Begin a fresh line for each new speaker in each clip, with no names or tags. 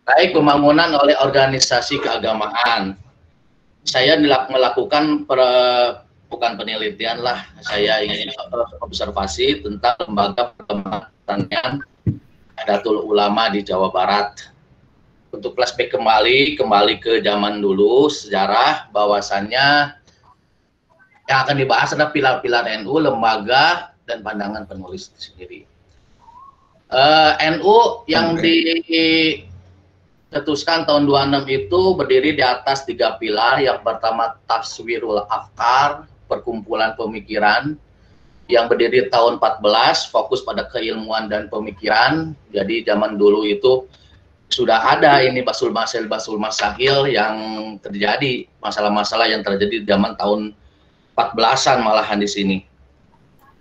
Baik pembangunan oleh organisasi keagamaan. Saya melakukan bukan penelitian lah, saya ingin observasi tentang lembaga pertanian Nahdlatul Ulama di Jawa Barat. Untuk flashback kembali ke zaman dulu, sejarah bahwasannya yang akan dibahas adalah pilar-pilar NU, lembaga, dan pandangan penulis sendiri. NU yang dicetuskan tahun 26 itu berdiri di atas 3 pilar. Yang pertama Taswirul Afkar, perkumpulan pemikiran, yang berdiri tahun 14, fokus pada keilmuan dan pemikiran. Jadi zaman dulu itu sudah ada ini basul masail yang terjadi, masalah-masalah yang terjadi di zaman tahun 14-an malahan di sini.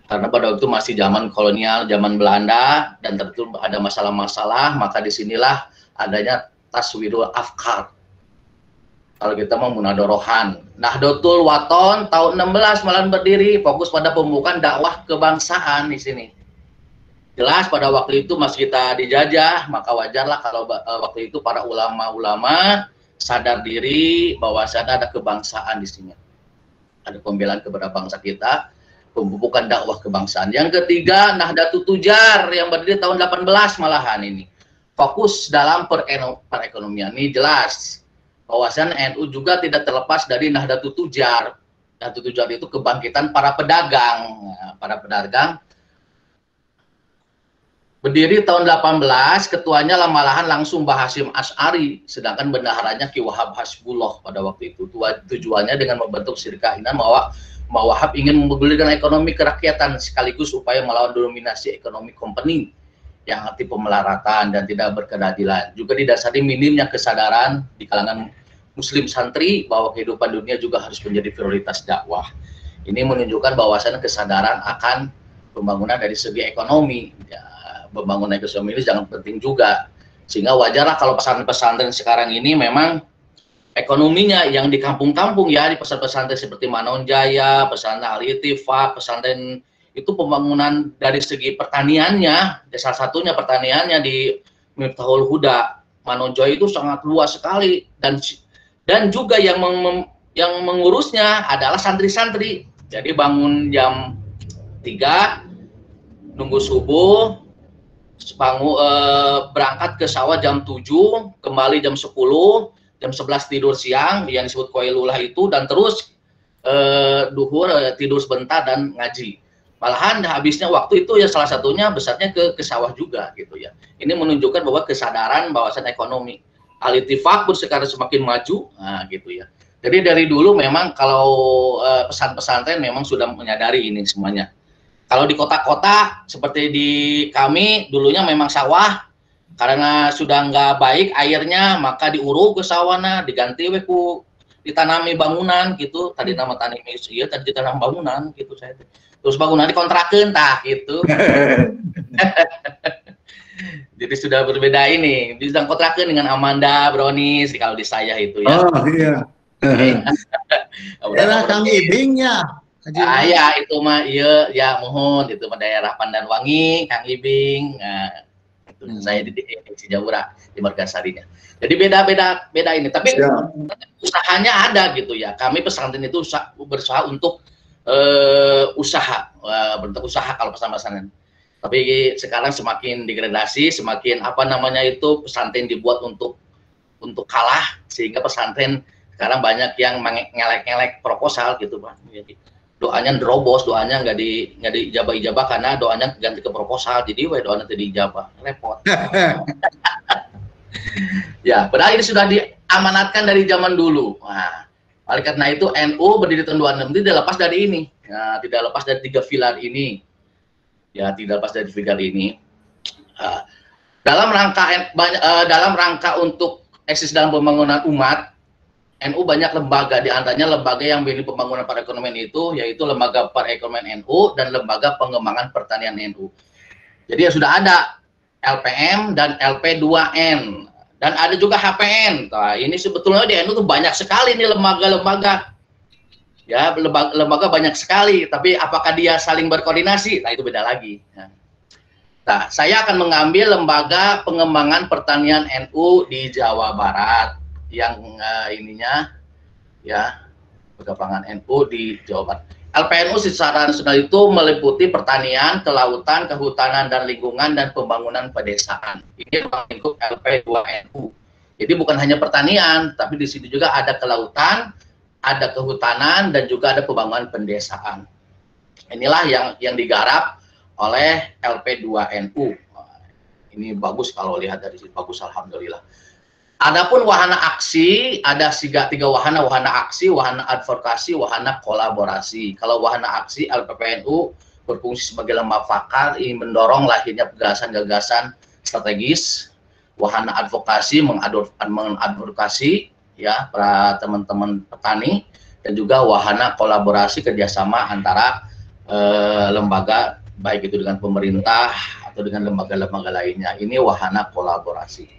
Karena pada waktu itu masih zaman kolonial, zaman Belanda, dan tentu ada masalah-masalah, maka disinilah adanya Taswirul Afkar. Kalau kita mau munadorohan. Nahdlatul Wathon tahun 16 malahan berdiri, fokus pada pembukaan dakwah kebangsaan di sini. Jelas pada waktu itu masih kita dijajah, maka wajarlah kalau waktu itu para ulama-ulama sadar diri bahwa ada kebangsaan di sini. Ada pembelaan kepada bangsa kita, pembukaan dakwah kebangsaan. Yang ketiga, Nahdlatul Tujar yang berdiri tahun 18 malahan ini. Fokus dalam perekonomian. Ini jelas bahwasan NU juga tidak terlepas dari Nahdlatul Tujar. Nahdlatul Tujar itu kebangkitan para pedagang. Para pedagang berdiri tahun 18, ketuanya malahan langsung Mbah Hasyim Asy'ari, sedangkan bendaharanya Ki Wahab Hasbullah pada waktu itu. Tujuannya dengan membentuk Syirikahinan bahwa Wahab ingin menggulirkan ekonomi kerakyatan sekaligus upaya melawan dominasi ekonomi company yang aktif pemelaratan dan tidak berkeadilan. Juga didasari minimnya kesadaran di kalangan Muslim santri bahwa kehidupan dunia juga harus menjadi prioritas dakwah. Ini menunjukkan bahwasannya kesadaran akan pembangunan dari segi ekonomi. Pembangunan ekonomi ini jangan penting juga, sehingga wajarlah kalau pesantren-pesantren sekarang ini memang ekonominya yang di kampung-kampung ya, di pesantren-pesantren seperti Manon Jaya, pesantren Al-Ittifaq, pesantren itu pembangunan dari segi pertaniannya, salah satunya pertaniannya di Miftahul Huda, Manon Jaya itu sangat luas sekali, dan juga yang mengurusnya adalah santri-santri. Jadi bangun jam 3, nunggu subuh, berangkat ke sawah jam 7, kembali jam 10, jam 11 tidur siang, yang disebut Qailullah itu, dan terus duhur tidur sebentar dan ngaji. Malahan habisnya waktu itu ya salah satunya besarnya ke sawah juga gitu ya. Ini menunjukkan bahwa kesadaran bahwasan ekonomi Al-Ittifaq pun sekarang semakin maju, nah gitu ya. Jadi dari dulu memang kalau pesantren memang sudah menyadari ini semuanya. Kalau di kota-kota seperti di kami dulunya memang sawah, karena sudah nggak baik airnya maka diuruk ke sawahna, diganti ku ditanami bangunan gitu. Tadi nama tani iya tadi ditanam bangunan gitu saya. Terus bangunan dikontrakeun tah gitu. Jadi sudah berbeda ini. Bisa kontrakeun dengan Amanda, Brownies kalau di saya itu ya.
Oh iya.
Udah
Kang Ibingnya.
Ya itu mah iya ya mohon itu mah daerah Pandanwangi, Kang Ibing. Nah, itu saya di Cijaura di Margasarinya. Jadi beda ini, tapi usahanya ada gitu ya. Kami pesantren itu berusaha untuk bentuk usaha kalau pesantren. Tapi sekarang semakin degradasi, semakin apa namanya itu pesantren dibuat untuk kalah, sehingga pesantren sekarang banyak yang ngelek-ngelek proposal gitu Pak. Jadi doanya nerobos, doanya nggak diijabah karena doanya ganti ke proposal, jadi doanya tidak diijabah, repot. Ya, padahal ini sudah diamanatkan dari zaman dulu. Nah, oleh karena itu NU berdiri tahun 26 tidak lepas dari ini, ya, tidak lepas dari 3 pilar ini, ya tidak lepas dari pilar ini. Dalam rangka untuk eksis dalam pembangunan umat, NU banyak lembaga, diantaranya lembaga yang memiliki pembangunan perekonomian itu, yaitu Lembaga Perekonomian NU dan Lembaga Pengembangan Pertanian NU. Jadi ya sudah ada LPM dan LP2N, dan ada juga HPN. Nah, ini sebetulnya di NU tuh banyak sekali nih lembaga-lembaga. Ya, lembaga banyak sekali, tapi apakah dia saling berkoordinasi? Nah, itu beda lagi. Nah, Nah, saya akan mengambil lembaga pengembangan pertanian NU di Jawa Barat yang ininya ya, pengembangan NU di Jawa Barat. LPNU secara nasional itu meliputi pertanian, kelautan, kehutanan dan lingkungan, dan pembangunan pedesaan. Ini lingkup LP2NU. Jadi bukan hanya pertanian, tapi di sini juga ada kelautan, ada kehutanan, dan juga ada pembangunan pedesaan. Inilah yang digarap oleh LP2NU. Ini bagus, kalau lihat dari sini bagus, alhamdulillah. Adapun wahana aksi, ada tiga wahana aksi, wahana advokasi, wahana kolaborasi. Kalau wahana aksi, LPPNU berfungsi sebagai lembaga fakar, ingin mendorong lahirnya gagasan-gagasan strategis. Wahana advokasi, mengadvokasi ya para teman-teman petani, dan juga wahana kolaborasi, kerjasama antara lembaga, baik itu dengan pemerintah atau dengan lembaga-lembaga lainnya. Ini wahana kolaborasi.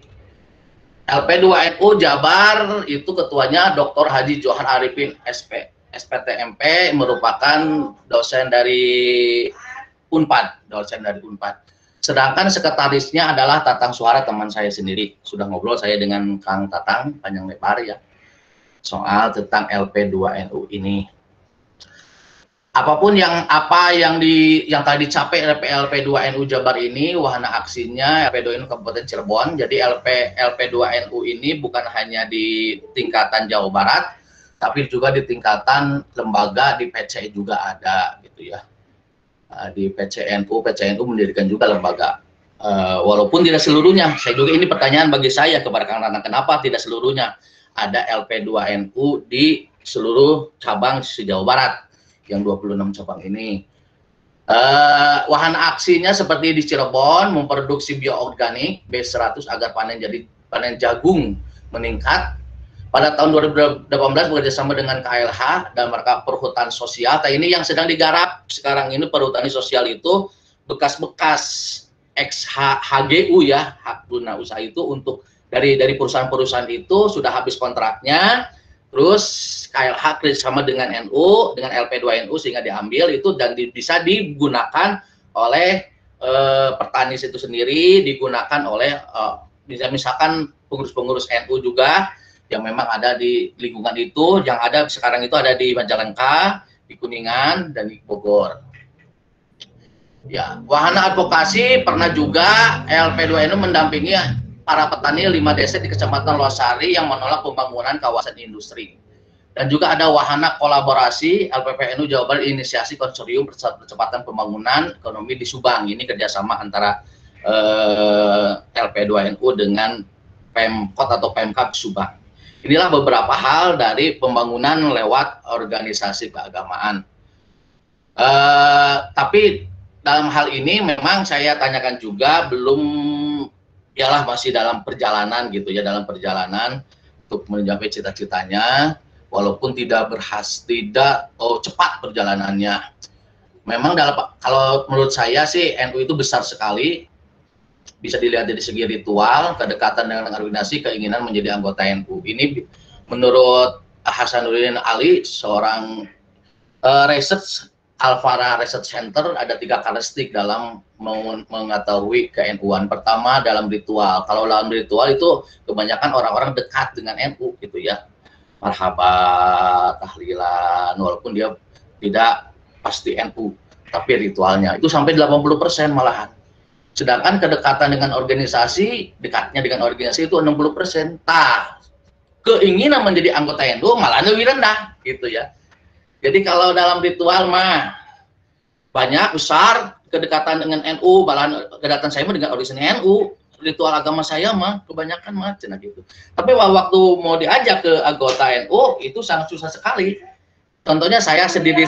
LP2NU Jabar itu ketuanya Dr. Haji Johar Arifin SPTMP, merupakan dosen dari Unpad, Sedangkan sekretarisnya adalah Tatang Suhara, teman saya sendiri. Sudah ngobrol saya dengan Kang Tatang panjang lebar ya soal tentang LP2NU ini. Apapun yang tadi dicapai LP2NU Jabar ini, wahana aksinya LP2NU Kabupaten Cirebon. Jadi LP2NU ini bukan hanya di tingkatan Jawa Barat, tapi juga di tingkatan lembaga, di PCI juga ada gitu ya. Di PCNU mendirikan juga lembaga. Walaupun tidak seluruhnya. Saya juga, ini pertanyaan bagi saya kepada Kang Ratna, kenapa tidak seluruhnya ada LP2NU di seluruh cabang di Jawa Barat? Yang 26 cabang ini. Wahana aksinya seperti di Cirebon, memproduksi bioorganik B100 agar panen jagung meningkat. Pada tahun 2018 bekerjasama dengan KLH dan mereka perhutanan sosial. Nah, ini yang sedang digarap sekarang ini, perhutanan sosial itu bekas-bekas HGU ya, hak guna usaha itu, untuk dari perusahaan-perusahaan itu sudah habis kontraknya. Terus KLH kerjasama dengan NU, dengan LP2NU, sehingga diambil itu dan bisa digunakan oleh petani itu sendiri, digunakan oleh misalkan pengurus-pengurus NU juga yang memang ada di lingkungan itu, yang ada sekarang itu ada di Majalengka, di Kuningan, dan di Bogor. Ya, wahana advokasi pernah juga LP2NU mendampingi para petani 5 desa di Kecamatan Losari yang menolak pembangunan kawasan industri. Dan juga ada wahana kolaborasi, LPPNU Jawa Barat inisiasi konsorsium percepatan pembangunan ekonomi di Subang. Ini kerjasama antara LP2NU dengan Pemkot atau Pemkab Subang. Inilah beberapa hal dari pembangunan lewat organisasi keagamaan. Tapi dalam hal ini memang saya tanyakan juga, belum, ialah masih dalam perjalanan gitu ya, dalam perjalanan untuk mencapai cita-citanya, walaupun tidak cepat perjalanannya. Memang kalau menurut saya sih NU itu besar sekali, bisa dilihat dari segi ritual, kedekatan dengan organisasi, keinginan menjadi anggota NU. Ini menurut Hasanuddin Ali, seorang research Alfara Research Center, ada 3 karakteristik dalam mengetahui ke-NU-an. Pertama, dalam ritual. Kalau dalam ritual itu kebanyakan orang-orang dekat dengan NU gitu ya. Marhabat, tahlilan, walaupun dia tidak pasti NU, tapi ritualnya itu sampai 80% malahan. Sedangkan kedekatan dengan organisasi, dekatnya dengan organisasi itu 60%. Keinginan menjadi anggota NU malah lebih rendah gitu ya. Jadi kalau dalam ritual mah banyak besar kedekatan dengan NU, malahan kedekatan saya mah dengan organisasi NU, ritual agama saya mah kebanyakan mah cina gitu. Tapi waktu mau diajak ke anggota NU itu sangat susah sekali. Contohnya saya sendiri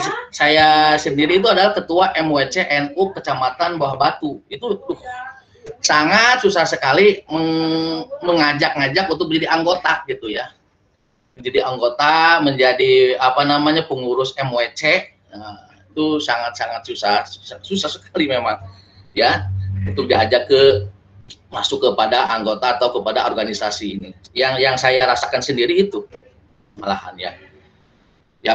itu adalah ketua MWC NU Kecamatan Bawah Batu. Itu sangat susah sekali mengajak-ngajak untuk menjadi anggota gitu ya. Menjadi anggota, menjadi pengurus MWC, itu sangat-sangat susah sekali memang ya untuk diajak masuk kepada anggota atau kepada organisasi ini. Yang saya rasakan sendiri itu malahan ya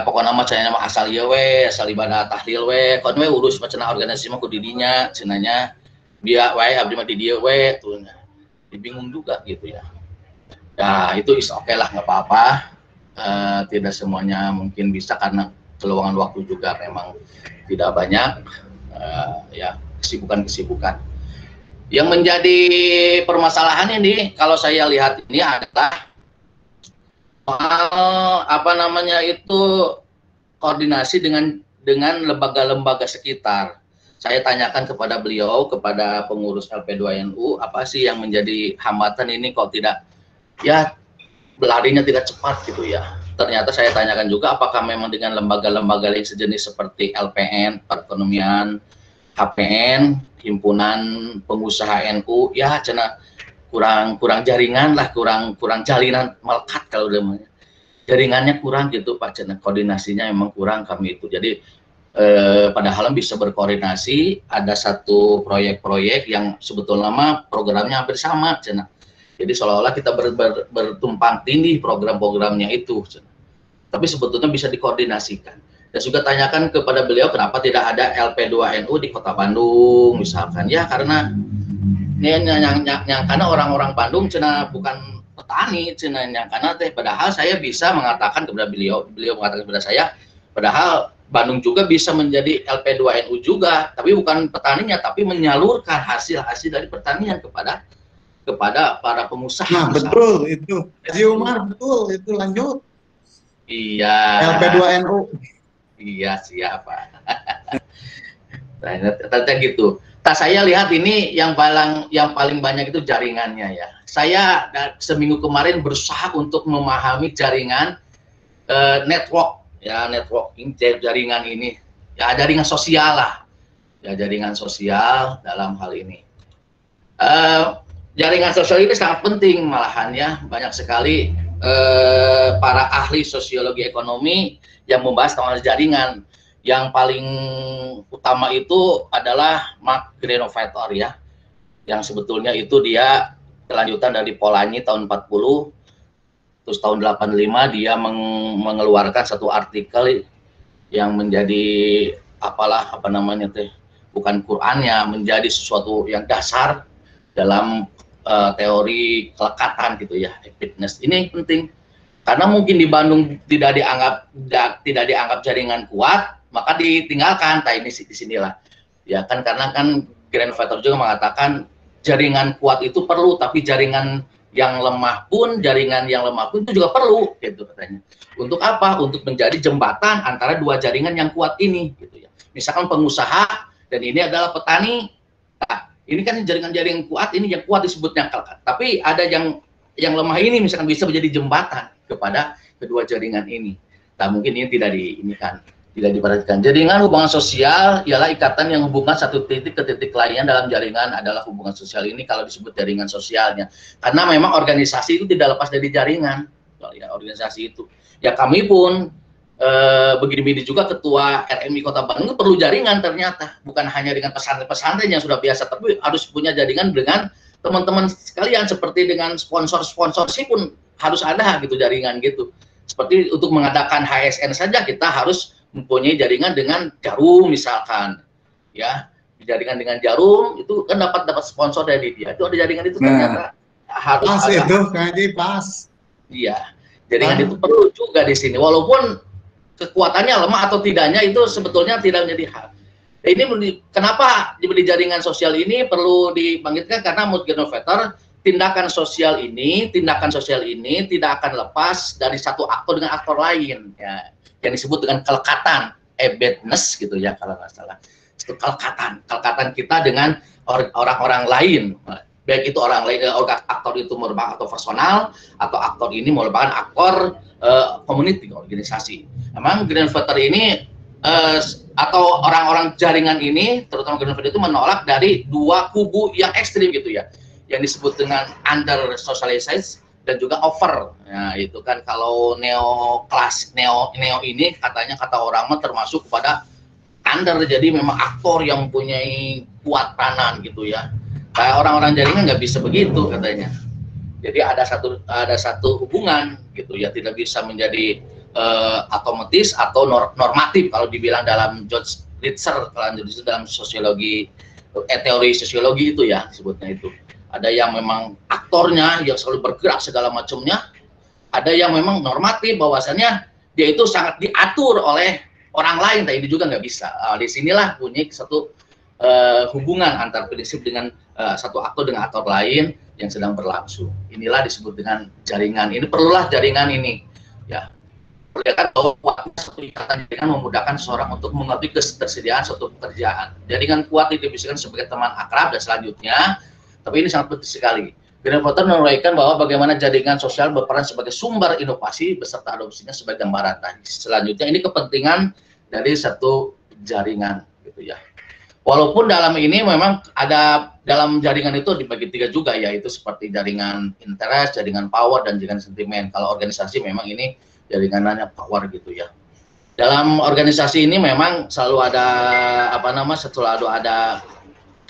pokoknya nama asal ieu we, asal ibadah tahlil we, kon we urus macana organisasi mah ku didinya cenanya. dia wae abdi mah di dia wae tuh, bingung juga gitu ya. Ya itu is oke lah, nggak apa-apa. Tidak semuanya mungkin bisa karena keluangan waktu juga memang tidak banyak. Ya kesibukan-kesibukan. Yang menjadi permasalahan ini kalau saya lihat ini adalah apa namanya itu koordinasi dengan lembaga-lembaga sekitar. Saya tanyakan kepada beliau, kepada pengurus LP2NU, apa sih yang menjadi hambatan ini kok tidak, ya larinya tidak cepat gitu ya. Ternyata saya tanyakan juga apakah memang dengan lembaga-lembaga yang sejenis seperti LPN, perekonomian, HPN, himpunan pengusaha NU, ya cina kurang jaringan lah, kurang jalinan melekat kalau namanya. Jaringannya kurang gitu Pak, cina koordinasinya memang kurang kami itu. Jadi padahal bisa berkoordinasi, ada satu proyek-proyek yang sebetulnya mah programnya hampir sama, cina. Jadi seolah-olah kita bertumpang tindih program-programnya itu, cina. Tapi sebetulnya bisa dikoordinasikan. Dan juga tanyakan kepada beliau kenapa tidak ada LP2NU di Kota Bandung misalkan. Ya karena karena orang-orang Bandung cina bukan petani, cina karena teh padahal saya bisa mengatakan kepada beliau mengatakan kepada saya, padahal Bandung juga bisa menjadi LP2NU juga, tapi bukan petaninya, tapi menyalurkan hasil-hasil dari pertanian kepada para pengusaha.
Nah, betul itu. Haji Umar, betul itu, lanjut.
Iya.
LP2NU.
Iya, siapa. Ternyata gitu. Saya lihat ini yang paling banyak itu jaringannya ya. Saya seminggu kemarin berusaha untuk memahami jaringan network, ya networking jaringan ini, ya jaringan sosial lah, ya jaringan sosial dalam hal ini. Jaringan sosial ini sangat penting malahan ya, banyak sekali para ahli sosiologi ekonomi yang membahas tentang jaringan. Yang paling utama itu adalah Mark Granovetter ya, yang sebetulnya itu dia kelanjutan dari Polanyi tahun 40, terus tahun 85 dia mengeluarkan satu artikel yang menjadi apa namanya teh, bukan Qurannya, menjadi sesuatu yang dasar dalam teori kelekatan gitu ya, fitness. Ini penting karena mungkin di Bandung tidak dianggap jaringan kuat, maka ditinggalkan. Nah ini di sinilah ya kan, karena kan Granovetter juga mengatakan jaringan kuat itu perlu, tapi jaringan yang lemah pun itu juga perlu gitu katanya. Untuk apa? Untuk menjadi jembatan antara dua jaringan yang kuat ini gitu ya. Misalkan pengusaha dan ini adalah petani. Nah, ini kan jaringan-jaringan kuat, ini yang kuat disebutnya, tapi ada yang lemah ini misalkan bisa menjadi jembatan kepada kedua jaringan ini. Nah, mungkin ini tidak diperhatikan. Jaringan hubungan sosial ialah ikatan yang hubungan satu titik ke titik lainnya dalam jaringan adalah hubungan sosial. Ini kalau disebut jaringan sosialnya. Karena memang organisasi itu tidak lepas dari jaringan. Ya, organisasi itu. Ya kami pun begini-begini juga ketua RMI Kota Bandung perlu jaringan ternyata. Bukan hanya dengan pesantren-pesantren yang sudah biasa, tapi harus punya jaringan dengan teman-teman sekalian, seperti dengan sponsor-sponsor sih pun harus ada gitu jaringan gitu. Seperti untuk mengadakan HSN saja kita harus mempunyai jaringan dengan Jarum misalkan, ya jaringan dengan Jarum itu kan dapat sponsor dari dia, itu ada jaringan itu ternyata harus
pas
ada.
Itu kaji pas.
Iya, jaringan itu perlu juga di sini, walaupun kekuatannya lemah atau tidaknya itu sebetulnya tidak menjadi hal. Ini kenapa di jaringan sosial ini perlu dibangkitkan, karena menurut Granovetter tindakan sosial ini tidak akan lepas dari satu aktor dengan aktor lain ya, yang disebut dengan kelekatan, embeddedness gitu ya kalau nggak salah. Itu kelekatan kita dengan orang-orang lain, baik itu orang lain, aktor itu merupakan aktor personal atau aktor ini merupakan aktor community, organisasi. Memang Granovetter ini atau orang-orang jaringan ini, terutama Granovetter itu menolak dari dua kubu yang ekstrim gitu ya, yang disebut dengan under socialized dan juga over. Nah, itu kan kalau neo ini katanya kata orang mah termasuk kepada under, jadi memang aktor yang mempunyai kuat peranan gitu ya. Kayak orang-orang jaringan nggak bisa begitu katanya. Jadi ada satu hubungan gitu ya, tidak bisa menjadi otomatis atau normatif kalau dibilang dalam George Ritzer, kalau dalam sosiologi teori sosiologi itu ya sebutnya itu. Ada yang memang aktornya yang selalu bergerak segala macamnya, ada yang memang normatif bahwasannya dia itu sangat diatur oleh orang lain, tapi ini juga nggak bisa. Disinilah bunyi satu hubungan antar prinsip dengan satu aktor dengan aktor lain yang sedang berlangsung. Inilah disebut dengan jaringan. Ini perlulah jaringan ini, ya. Perlihatkan bahwa satu ikatan jaringan memudahkan seseorang untuk mengerti ketersediaan suatu pekerjaan. Jaringan kuat didefinisikan sebagai teman akrab dan selanjutnya, tapi ini sangat penting sekali. Graham Potter menuraikan bahwa bagaimana jaringan sosial berperan sebagai sumber inovasi beserta adopsinya sebagai gambaran. Nah, selanjutnya ini kepentingan dari satu jaringan, gitu ya. Walaupun dalam ini memang ada dalam jaringan itu dibagi 3 juga, yaitu seperti jaringan interest, jaringan power, dan jaringan sentimen. Kalau organisasi memang ini jaringannya power gitu ya. Dalam organisasi ini memang selalu ada selalu ada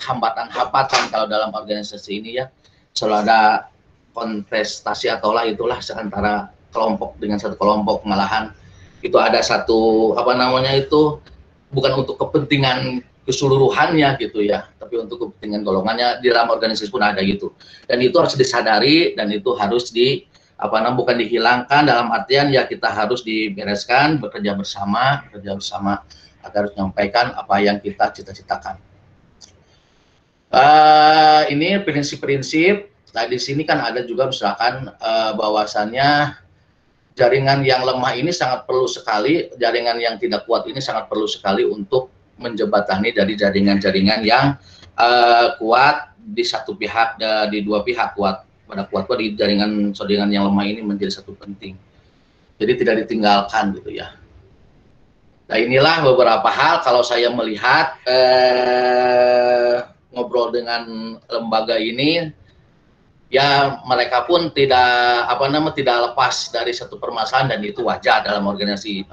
hambatan-hambatan kalau dalam organisasi ini ya. Selalu ada kontestasi atau itulah antara kelompok dengan satu kelompok, malahan itu ada satu bukan untuk kepentingan keseluruhannya gitu ya, tapi untuk kepentingan golongannya di dalam organisasi pun ada gitu. Dan itu harus disadari dan itu harus bukan dihilangkan, dalam artian ya kita harus dibereskan, bekerja bersama agar menyampaikan apa yang kita cita-citakan. Ini prinsip-prinsip. Nah, di sini kan ada juga misalkan bahwasannya jaringan yang lemah ini sangat perlu sekali, jaringan yang tidak kuat ini sangat perlu sekali untuk menjembatani dari jaringan-jaringan yang kuat di satu pihak, di dua pihak kuat. Pada kuat di jaringan yang lemah ini menjadi satu penting. Jadi tidak ditinggalkan gitu ya. Nah, inilah beberapa hal kalau saya melihat ngobrol dengan lembaga ini, ya mereka pun tidak lepas dari satu permasalahan, dan itu wajar dalam organisasi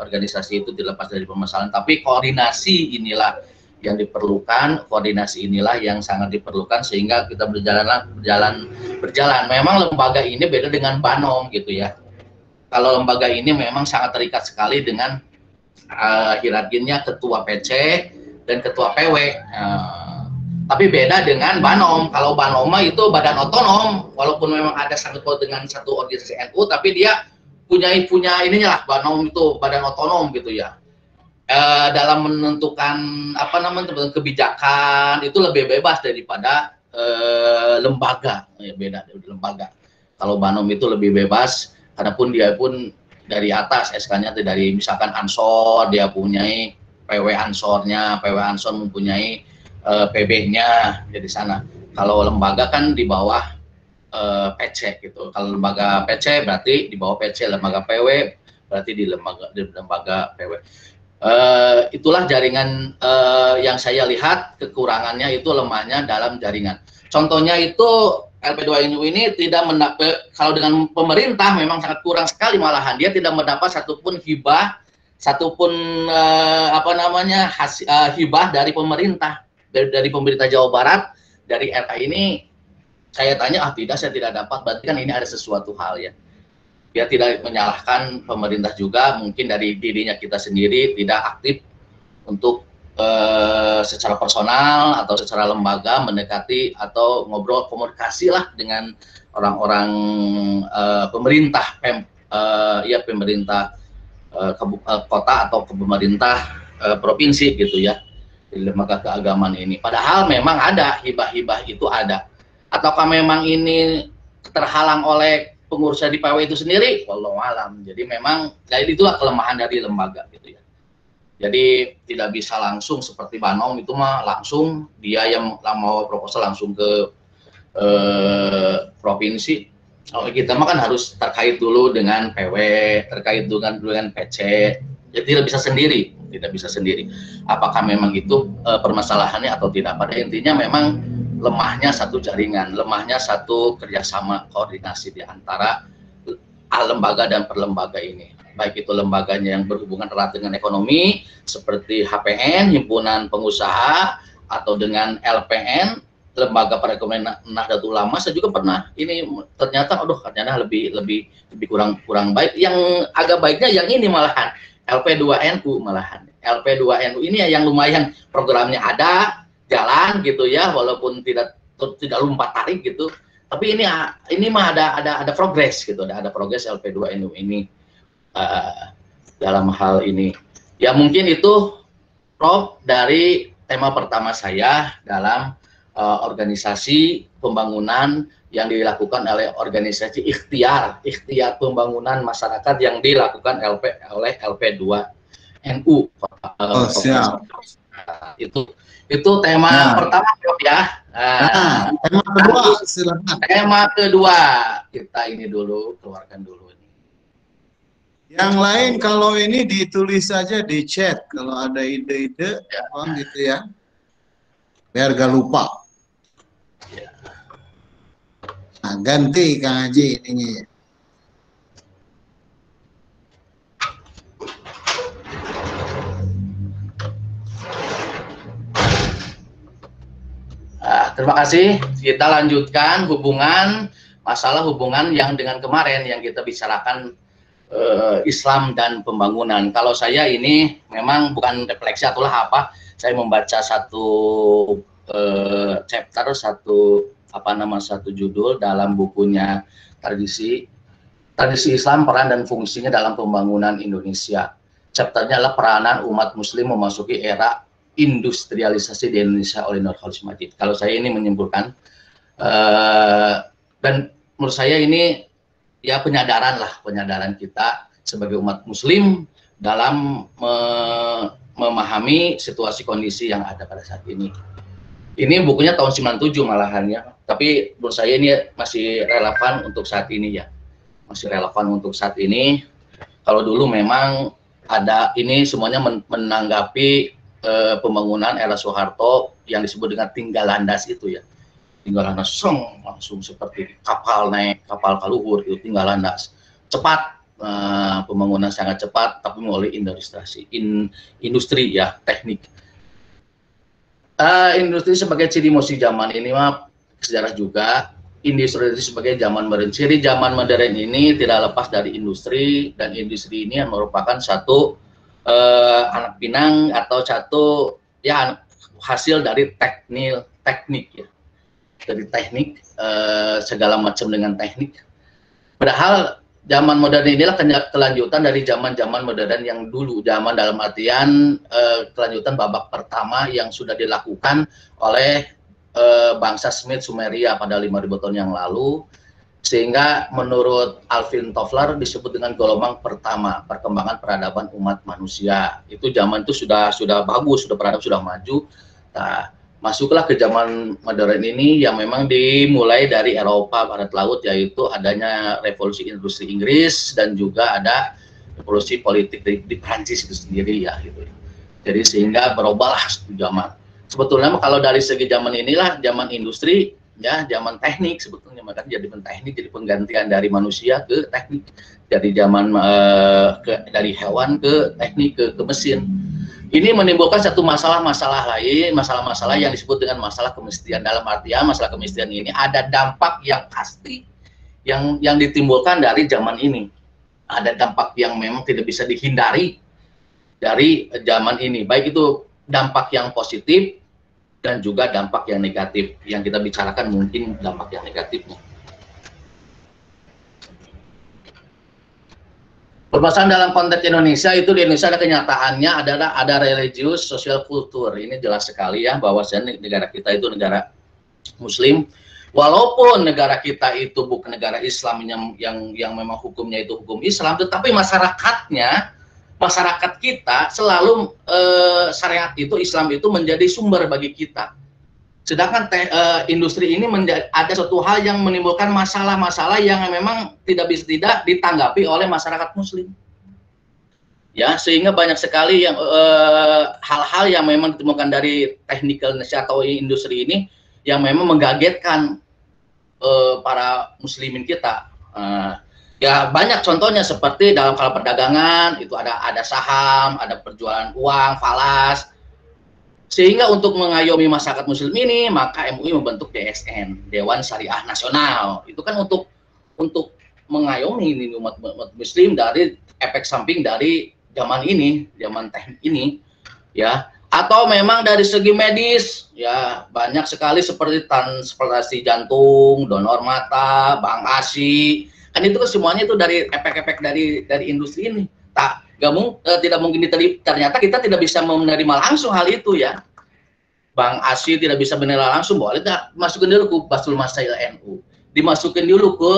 itu dilepas dari permasalahan, tapi koordinasi inilah yang diperlukan, koordinasi inilah yang sangat diperlukan sehingga kita berjalan. Memang lembaga ini beda dengan Banom gitu ya. Kalau lembaga ini memang sangat terikat sekali dengan hierarkinya ketua PC dan ketua PW. Tapi beda dengan Banom. Kalau Banom itu badan otonom, walaupun memang ada sangkut paut dengan satu organisasi NU, tapi dia punya ininya lah, Banom itu badan otonom gitu ya. Dalam menentukan kebijakan itu lebih bebas daripada lembaga, ya beda dari lembaga. Kalau Banom itu lebih bebas, karena pun dia pun dari atas SK-nya dari misalkan Ansor, dia punyai PW Ansornya, PW Ansor mempunyai PB-nya jadi sana. Kalau lembaga kan di bawah PC gitu. Kalau lembaga PC berarti di bawah PC, lembaga PW berarti di lembaga PW. Itulah jaringan yang saya lihat kekurangannya itu, lemahnya dalam jaringan. Contohnya itu LP2NU ini tidak mendapat, kalau dengan pemerintah memang sangat kurang sekali, malahan dia tidak mendapat satupun hibah, satupun hibah dari pemerintah, dari pemerintah Jawa Barat, dari RK ini. Saya tanya, tidak, saya tidak dapat. Berarti kan ini ada sesuatu hal ya. Dia tidak menyalahkan pemerintah juga, mungkin dari dirinya kita sendiri tidak aktif untuk secara personal atau secara lembaga mendekati atau ngobrol komunikasi lah dengan orang-orang pemerintah, pemerintah kota atau pemerintah provinsi gitu ya, di lembaga keagamaan ini. Padahal memang ada hibah-hibah itu ada. Ataukah memang ini terhalang oleh pengurusnya di PW itu sendiri? Wallahu alam. Jadi memang itulah kelemahan dari lembaga gitu ya. Jadi tidak bisa langsung seperti Banom itu mah langsung dia yang mau proposal langsung ke provinsi. Kalau kita mah kan harus terkait dulu dengan PW, terkait dengan PC. Jadi tidak bisa sendiri. Apakah memang itu permasalahannya atau tidak? Pada intinya memang lemahnya satu jaringan, lemahnya satu kerjasama koordinasi di antara lembaga dan perlembaga ini. Baik itu lembaganya yang berhubungan erat dengan ekonomi, seperti HPN, Himpunan Pengusaha, atau dengan LPN, Lembaga Perekonomian Nahdlatul Ulama. Saya juga pernah ini ternyata, ternyata lebih kurang baik. Yang agak baiknya yang ini malahan LP2NU malahan. LP2NU ini yang lumayan programnya ada, jalan gitu ya, walaupun tidak lompat tarik gitu. Tapi ini mah ada progres gitu, ada progres LP2NU ini dalam hal ini. Ya mungkin itu Prof dari tema pertama saya dalam organisasi pembangunan yang dilakukan oleh organisasi ikhtiar pembangunan masyarakat yang dilakukan oleh LP2NU.
Siap.
Itu tema pertama Prof ya.
Tema kedua silakan.
Tema kedua kita ini dulu keluarkan dulu.
Yang lain kalau ini ditulis saja di chat kalau ada ide-ide gitu ya, biar gak lupa. Nah, ganti Kang Haji ininya.
Terima kasih. Kita lanjutkan masalah hubungan yang dengan kemarin yang kita bicarakan Islam dan pembangunan. Kalau saya ini memang bukan refleksi atau apa, saya membaca satu chapter, satu judul dalam bukunya tradisi Islam, peran dan fungsinya dalam pembangunan Indonesia. Chapternya adalah peranan umat Muslim memasuki era industrialisasi di Indonesia oleh Nur Khalid Majid. Kalau saya ini menyimpulkan dan menurut saya ini ya penyadaran kita sebagai umat Muslim dalam memahami situasi kondisi yang ada pada saat ini. Ini bukunya tahun 97 malahan ya, tapi menurut saya ini masih relevan untuk saat ini ya, masih relevan untuk saat ini. Kalau dulu memang ada ini semuanya menanggapi pembangunan era Soeharto yang disebut dengan tinggal landas itu ya. Tinggal landas langsung seperti kapal kaluhur itu tinggal landas cepat, pembangunan sangat cepat tapi melalui industri ya, teknik. Industri sebagai ciri musi zaman ini mah sejarah juga. Industri itu sebagai zaman modern. Ciri zaman modern ini tidak lepas dari industri, dan industri ini yang merupakan satu anak pinang atau satu ya hasil dari teknik ya. Dari teknik, segala macam dengan teknik. Padahal zaman modern inilah kelanjutan dari zaman modern yang dulu. Zaman dalam artian kelanjutan babak pertama yang sudah dilakukan oleh bangsa Semit Sumeria pada 5.000 tahun yang lalu. Sehingga menurut Alvin Toffler disebut dengan gelombang pertama perkembangan peradaban umat manusia. Itu zaman itu sudah bagus, peradaban sudah maju. Nah, masuklah ke zaman modern ini yang memang dimulai dari Eropa Barat Laut, yaitu adanya revolusi industri Inggris dan juga ada revolusi politik di Prancis itu sendiri ya gitu. Jadi sehingga berubahlah zaman. Sebetulnya kalau dari segi zaman inilah zaman industri ya, zaman teknik sebetulnya, makanya jadi teknik, jadi penggantian dari manusia ke teknik, dari zaman dari hewan ke teknik ke mesin. Ini menimbulkan satu masalah-masalah lain, masalah-masalah yang disebut dengan masalah kemistrian. Dalam artian masalah kemistrian ini ada dampak yang pasti yang ditimbulkan dari zaman ini. Ada dampak yang memang tidak bisa dihindari dari zaman ini. Baik itu dampak yang positif dan juga dampak yang negatif. Yang kita bicarakan mungkin dampak yang negatifnya. Permasalahan dalam konteks Indonesia itu, di Indonesia ada kenyataannya ada religius, sosial, kultur. Ini jelas sekali ya bahwa negara kita itu negara Muslim. Walaupun negara kita itu bukan negara Islam yang memang hukumnya itu hukum Islam, tetapi masyarakat kita selalu syariat itu, Islam itu menjadi sumber bagi kita. Sedangkan industri ini ada suatu hal yang menimbulkan masalah-masalah yang memang tidak ditanggapi oleh masyarakat Muslim. Ya, sehingga banyak sekali yang hal-hal yang memang ditemukan dari technical atau industri ini yang memang menggagetkan para muslimin kita. Ya banyak contohnya seperti dalam hal perdagangan itu ada saham, ada perjualan uang, falas. Sehingga untuk mengayomi masyarakat Muslim ini, maka MUI membentuk DSN, Dewan Syariah Nasional. Itu kan untuk mengayomi ini umat Muslim dari efek samping dari zaman teknik ini, ya. Atau memang dari segi medis, ya banyak sekali seperti transplantasi jantung, donor mata, bank ASI, kan itu kan semuanya itu dari efek-efek dari industri ini. Tidak mungkin ternyata kita tidak bisa menerima langsung hal itu ya. Bank ASI tidak bisa menerima langsung, boleh masukin dulu ke Basul Masail NU, dimasukin dulu ke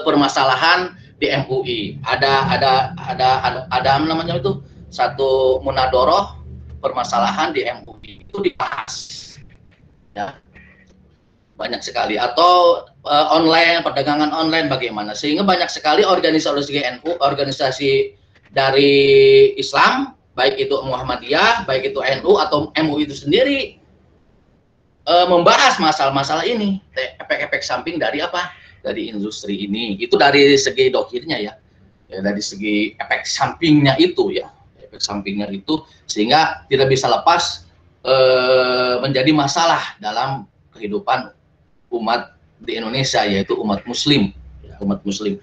permasalahan di MUI. Ada namanya itu satu munadoroh permasalahan di MUI itu dibahas ya, banyak sekali. Atau online, perdagangan online bagaimana, sehingga banyak sekali organisasi NU, organisasi dari Islam, baik itu Muhammadiyah, baik itu NU atau MUI itu sendiri membahas masalah-masalah ini, efek-efek samping dari apa, dari industri ini. Itu dari segi dokirnya ya, dari segi efek sampingnya itu ya, efek sampingnya itu, sehingga tidak bisa lepas menjadi masalah dalam kehidupan umat di Indonesia, yaitu umat Muslim. Umat Muslim.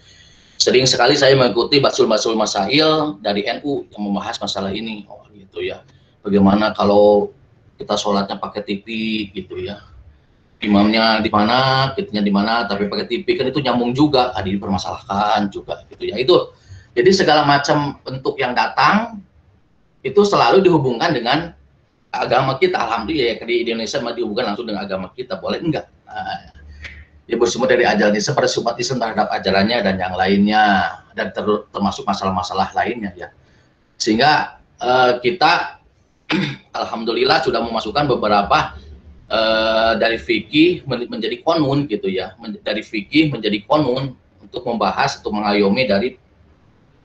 Sering sekali saya mengikuti Basul Masail dari NU yang membahas masalah ini. Oh gitu ya. Bagaimana kalau kita sholatnya pakai TV gitu ya. Imamnya di mana, kitanya di mana, tapi pakai TV kan itu nyambung juga, ada dipermasalahkan juga gitu ya. Itu jadi segala macam bentuk yang datang itu selalu dihubungkan dengan agama kita. Alhamdulillah ya, di Indonesia dihubungkan langsung dengan agama kita, boleh enggak? Ya bersumber dari ajaran seperti umat Islam terhadap ajarannya dan yang lainnya, dan termasuk masalah-masalah lainnya ya. Sehingga kita alhamdulillah sudah memasukkan beberapa dari fikih menjadi konun gitu ya, dari fikih menjadi konun untuk membahas atau mengayomi dari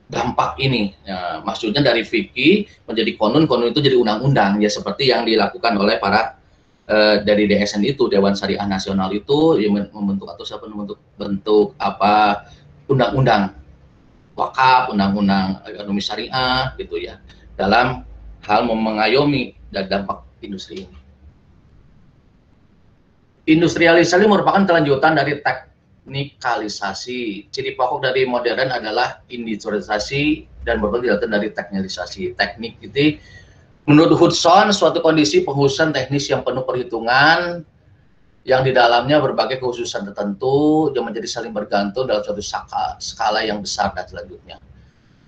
dampak ini. Ya, maksudnya dari fikih menjadi konun, konun itu jadi undang-undang ya, seperti yang dilakukan oleh para dari DSN itu, Dewan Syariah Nasional itu yang membentuk atau siapa bentuk apa undang-undang wakaf, undang-undang ekonomi syariah gitu ya, dalam hal mengayomi dan dampak industri ini. Industrialisasi merupakan kelanjutan dari teknikalisasi. Ciri pokok dari modern adalah industrialisasi dan berasal dari teknikalisasi. Teknik itu menurut Hudson suatu kondisi pengkhususan teknis yang penuh perhitungan yang di dalamnya berbagai kekhususan tertentu yang menjadi saling bergantung dalam suatu skala yang besar dan selanjutnya.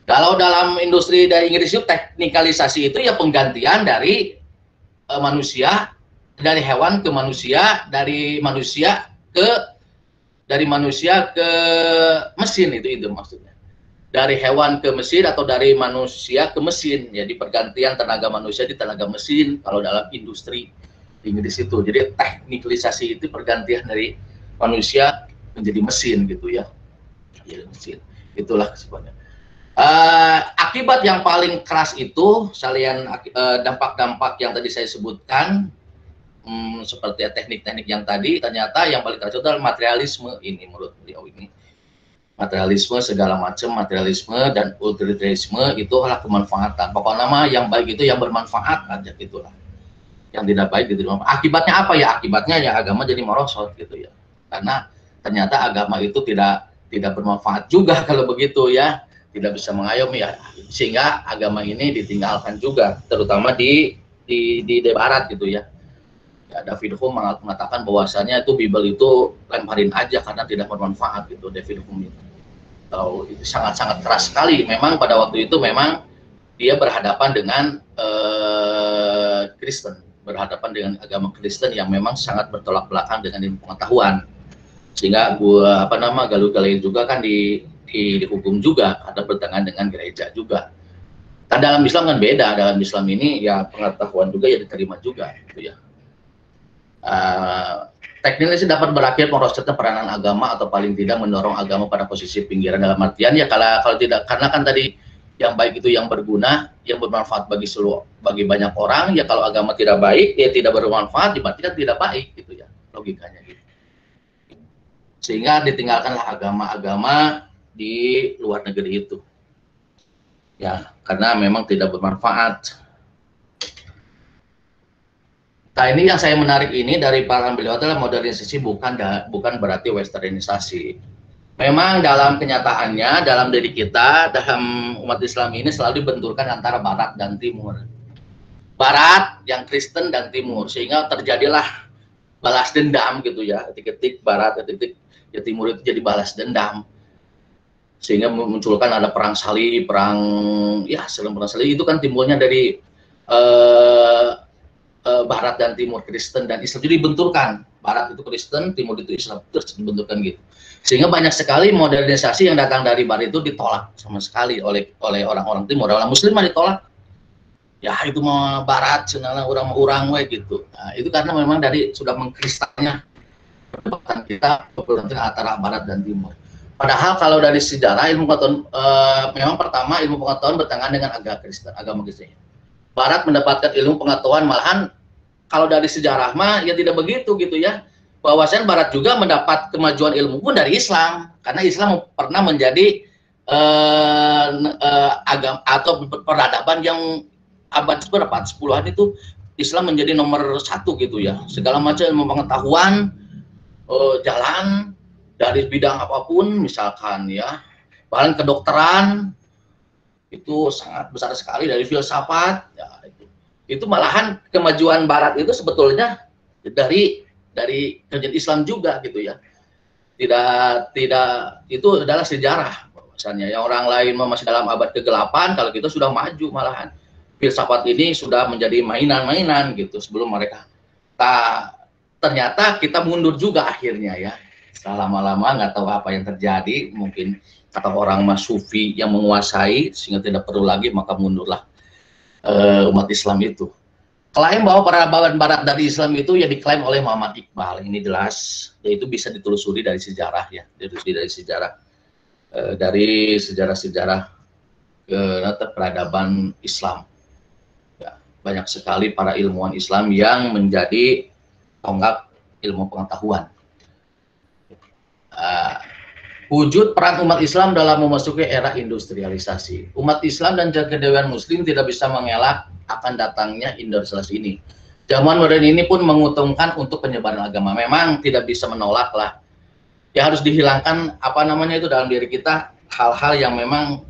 Kalau dalam industri dari Inggris itu teknikalisasi itu ya penggantian dari manusia, dari hewan ke manusia, dari manusia ke mesin, itu maksudnya. Dari hewan ke mesin atau dari manusia ke mesin, ya, di pergantian tenaga manusia di tenaga mesin kalau dalam industri di Inggris itu. Jadi teknikalisasi itu pergantian dari manusia menjadi mesin gitu ya. Jadi mesin. Itulah kesimpulannya. Akibat yang paling keras itu salian dampak-dampak yang tadi saya sebutkan, seperti teknik-teknik yang tadi, ternyata yang paling keras itu adalah materialisme ini menurut beliau ini. Materialisme segala macam, materialisme dan utilitarisme itu adalah kemanfaatan. Pokoknya nama yang baik itu yang bermanfaat aja gitulah. Yang tidak baik diterima. Akibatnya apa ya? Akibatnya ya agama jadi merosot gitu ya. Karena ternyata agama itu tidak bermanfaat juga kalau begitu ya. Tidak bisa mengayomi ya, sehingga agama ini ditinggalkan juga, terutama di barat gitu ya. David Hume mengatakan bahwasanya itu Bible itu lemparin aja karena tidak bermanfaat gitu, David Hume itu. Itu sangat-sangat keras sekali. Memang pada waktu itu memang dia berhadapan dengan Kristen, berhadapan dengan agama Kristen yang memang sangat bertolak belakang dengan ilmu pengetahuan. Sehingga Galileo Galilei juga kan dihukum juga karena bertentangan dengan gereja juga. Dan dalam Islam kan beda, dalam Islam ini ya pengetahuan juga ya diterima juga gitu ya. Teknikalisasi dapat berakhir merosotnya peranan agama atau paling tidak mendorong agama pada posisi pinggiran, dalam artian ya kalau tidak, karena kan tadi yang baik itu yang berguna, yang bermanfaat bagi banyak orang, ya kalau agama tidak baik, ya tidak bermanfaat, berarti kan tidak baik gitu ya, logikanya gitu. Sehingga ditinggalkanlah agama-agama di luar negeri itu ya, karena memang tidak bermanfaat. Nah, ini yang saya menarik ini dari para beliau adalah modernisasi bukan berarti westernisasi. Memang dalam kenyataannya, dalam diri kita, dalam umat Islam ini selalu dibenturkan antara barat dan timur. Barat, yang Kristen dan Timur, sehingga terjadilah balas dendam gitu ya, ketik Barat, ketik ya Timur itu jadi balas dendam, sehingga memunculkan ada perang salib, perang salib itu kan timbulnya dari Barat dan Timur, Kristen dan Islam, jadi dibenturkan, Barat itu Kristen, Timur itu Islam, terus dibenturkan gitu, sehingga banyak sekali modernisasi yang datang dari Barat itu ditolak sama sekali oleh orang-orang Timur, orang Muslim ditolak. Ya itu mau Barat, senala orang-orang gitu. Nah, itu karena memang dari sudah mengkristalnya perdebatan kita antara Barat dan Timur. Padahal kalau dari sejarah ilmu pengetahuan, memang pertama ilmu pengetahuan bertentangan dengan agama Kristen. Barat mendapatkan ilmu pengetahuan, malahan kalau dari sejarah mah ya tidak begitu gitu ya. Bahwasanya Barat juga mendapat kemajuan ilmu pun dari Islam, karena Islam pernah menjadi agama atau peradaban yang abad berapa? 10-an itu Islam menjadi nomor 1 gitu ya. Segala macam ilmu pengetahuan, jalan dari bidang apapun, misalkan ya, bahkan kedokteran itu sangat besar sekali, dari filsafat, ya, itu malahan kemajuan Barat itu sebetulnya dari kerajaan Islam juga gitu ya. Tidak itu adalah sejarah bahwasannya yang orang lain masih dalam abad ke-8, kalau kita sudah maju malahan. Filsafat ini sudah menjadi mainan-mainan gitu sebelum mereka. Ternyata kita mundur juga akhirnya ya. Setelah lama-lama nggak tahu apa yang terjadi, mungkin kata orang mas sufi yang menguasai sehingga tidak perlu lagi, maka mundurlah umat Islam itu. Klaim bahwa peradaban Barat dari Islam itu ya diklaim oleh Muhammad Iqbal, ini jelas, yaitu bisa ditelusuri dari sejarah ya, ditelusuri dari sejarah, dari sejarah-sejarah peradaban Islam. Banyak sekali para ilmuwan Islam yang menjadi tonggak ilmu pengetahuan. Wujud peran umat Islam dalam memasuki era industrialisasi. Umat Islam dan kebudayaan Muslim tidak bisa mengelak akan datangnya industrialisasi ini. Zaman modern ini pun menguntungkan untuk penyebaran agama. Memang tidak bisa menolak lah. Ya harus dihilangkan itu dalam diri kita, hal-hal yang memang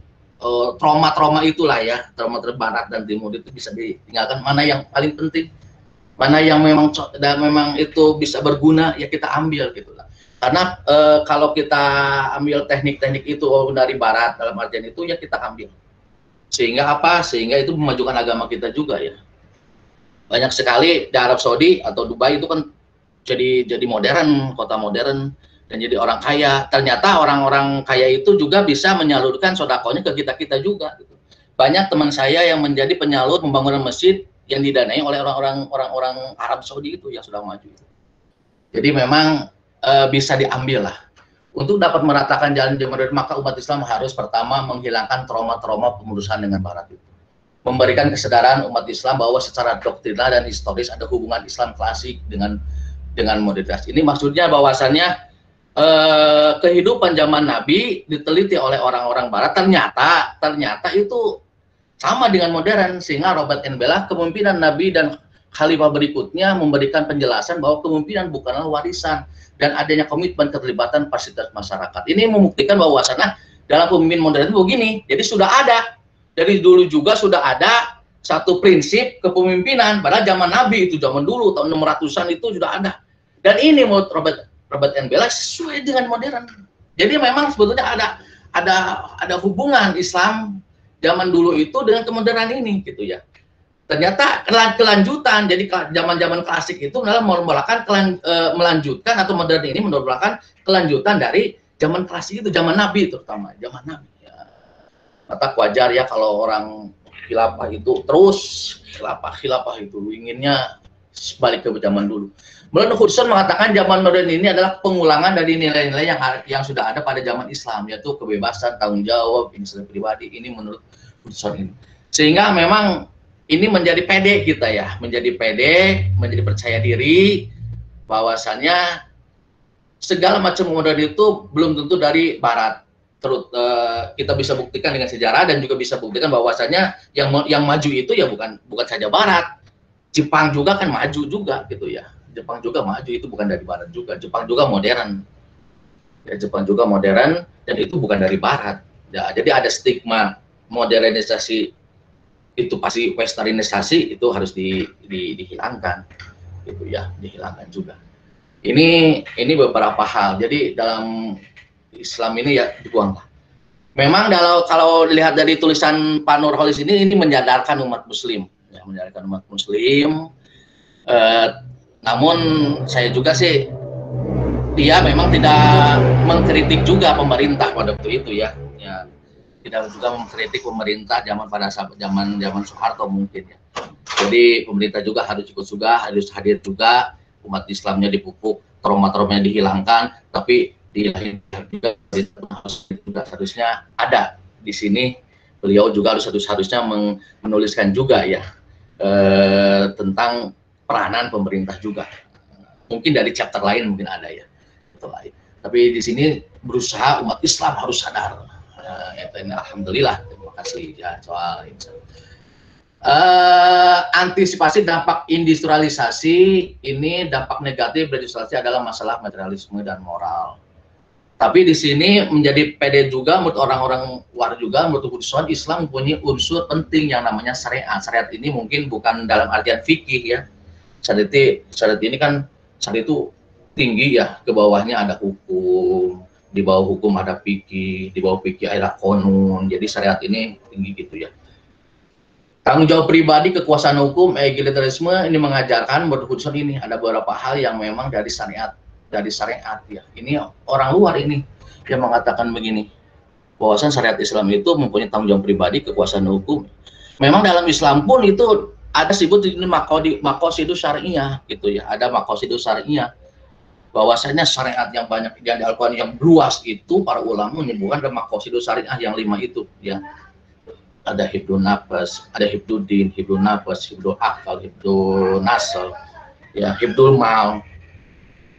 trauma-trauma itulah ya, trauma Barat dan Timur itu bisa ditinggalkan. Mana yang paling penting, mana yang memang itu bisa berguna, ya kita ambil gitu lah. Karena kalau kita ambil teknik-teknik itu dari Barat dalam artian itu ya kita ambil. Sehingga apa? Sehingga itu memajukan agama kita juga ya. Banyak sekali di Arab Saudi atau Dubai itu kan jadi modern, kota modern, dan jadi orang kaya. Ternyata orang-orang kaya itu juga bisa menyalurkan sodakonya ke kita juga gitu. Banyak teman saya yang menjadi penyalur pembangunan masjid yang didanai oleh orang-orang Arab Saudi itu yang sudah maju. Jadi memang bisa diambil lah. Untuk dapat meratakan jalan modern, maka umat Islam harus pertama menghilangkan trauma-trauma pengurusan dengan Barat itu. Memberikan kesadaran umat Islam bahwa secara doktrinal dan historis ada hubungan Islam klasik dengan modernitas. Ini maksudnya bahwasannya kehidupan zaman Nabi diteliti oleh orang-orang Barat, ternyata itu sama dengan modern, sehingga Robert N. Bellah, kepemimpinan Nabi dan khalifah berikutnya memberikan penjelasan bahwa kepemimpinan bukanlah warisan dan adanya komitmen keterlibatan fasilitas masyarakat. Ini membuktikan bahwasannya dalam pemimpin modern itu begini. Jadi sudah ada, dari dulu juga sudah ada satu prinsip kepemimpinan, padahal zaman Nabi itu, zaman dulu tahun 600-an itu sudah ada. Dan ini menurut Robert N. Bellah sesuai dengan modern. Jadi memang sebetulnya ada hubungan Islam zaman dulu itu dengan kemodernan ini gitu ya. Ternyata kelanjutan, jadi zaman-zaman klasik itu adalah melanjutkan atau modern ini merupakan kelanjutan dari zaman klasik itu, zaman Nabi terutama, zaman Nabi. Ya. Maka wajar ya kalau orang khilafah itu terus khilafah itu inginnya balik ke zaman dulu. Mulane Hudson mengatakan zaman modern ini adalah pengulangan dari nilai-nilai yang sudah ada pada zaman Islam, yaitu kebebasan, tanggung jawab, inisiatif pribadi. Ini menurut Hudson ini. Sehingga memang ini menjadi pede kita ya, menjadi pede, menjadi percaya diri, bahwasannya segala macam modern itu belum tentu dari Barat. Terus kita bisa buktikan dengan sejarah dan juga bisa buktikan bahwasannya yang maju itu ya bukan saja Barat. Jepang juga kan maju juga gitu ya. Jepang juga maju, itu bukan dari Barat juga. Jepang juga modern. Ya, Jepang juga modern dan itu bukan dari Barat. Ya, jadi ada stigma modernisasi itu pasti westernisasi itu harus dihilangkan, gitu ya, dihilangkan juga. Ini beberapa hal. Jadi dalam Islam ini ya dibuanglah. Memang kalau dilihat dari tulisan Pak Nurholis ini menyadarkan umat Muslim, ya, menyadarkan umat Muslim. Namun saya juga sih, dia memang tidak mengkritik juga pemerintah pada waktu itu ya, tidak juga mengkritik pemerintah pada zaman Soeharto mungkin ya. Jadi pemerintah juga harus ikut juga, harus hadir juga, umat Islamnya dipupuk, trauma-traumanya dihilangkan, tapi juga harusnya ada di sini. Beliau juga harusnya menuliskan juga ya tentang peranan pemerintah juga. Mungkin dari chapter lain mungkin ada ya, lain. Tapi di sini berusaha umat Islam harus sadar. Alhamdulillah, terima kasih ya soal ini. Antisipasi dampak industrialisasi, ini dampak negatif dari industrialisasi adalah masalah materialisme dan moral. Tapi di sini menjadi pede juga menurut orang-orang luar juga, menurut Hudson, Islam mempunyai unsur penting yang namanya syariat. Syariat ini mungkin bukan dalam artian fikih ya. Syariat ini kan, syariat itu tinggi ya, ke bawahnya ada hukum, di bawah hukum ada fikih, di bawah fikih ada konun. Jadi syariat ini tinggi gitu ya. Tanggung jawab pribadi, kekuasaan hukum, egalitarianisme ini mengajarkan menurut Hudson ini ada beberapa hal yang memang dari syariat ya. Ini orang luar ini yang mengatakan begini, bahwasan syariat Islam itu mempunyai tanggung jawab pribadi, kekuasaan hukum. Memang dalam Islam pun itu ada sebut ini maqasidus syariah gitu ya, ada maqasidus syariah. Bahwasanya syariat yang banyak yang di Al-Quran yang luas itu para ulama menyebutkan ada maqasidus syariah yang 5 itu ya. Ada hibdun nafas, ada hibduddin, hibdun nafas, hibdul akal, hibdul nasl, ya, hibdul mal.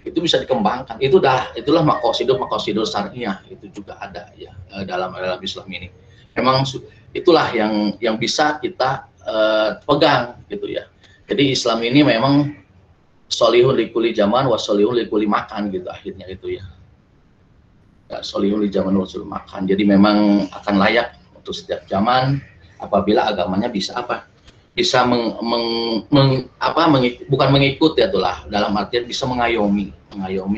Itu bisa dikembangkan. Itulah maqasidus syariah, itu juga ada ya dalam Islam ini. Memang itulah yang bisa kita pegang gitu ya. Jadi Islam ini memang solihun likuli zaman wa solihun likuli makan gitu akhirnya itu ya. Solihun li zaman wa solihun makan. Jadi memang akan layak untuk setiap zaman apabila agamanya bisa bisa bukan mengikut ya itulah, dalam artian bisa mengayomi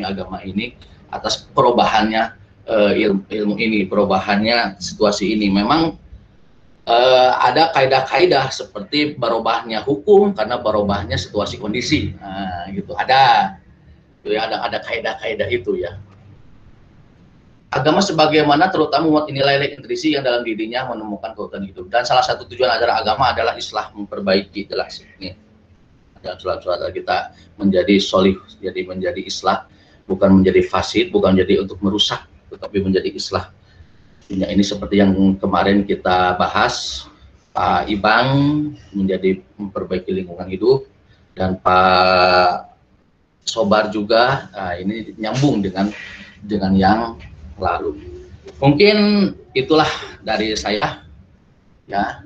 agama ini atas perubahannya ilmu ini, perubahannya situasi ini. Memang ada kaidah-kaidah seperti berubahnya hukum karena berubahnya situasi kondisi, gitu ada kaidah-kaidah itu ya. Agama sebagaimana terutama umat nilai intrisi yang dalam dirinya menemukan keutuhan hidup, dan salah satu tujuan ajaran agama adalah islah, memperbaiki, jelas ini dan surat-surat kita menjadi solih, jadi menjadi islah, bukan menjadi fasid, bukan menjadi untuk merusak, tetapi menjadi islah. Ini seperti yang kemarin kita bahas, Pak Ibang menjadi memperbaiki lingkungan hidup, dan Pak Sobar juga, ini nyambung dengan yang lalu. Mungkin itulah dari saya ya.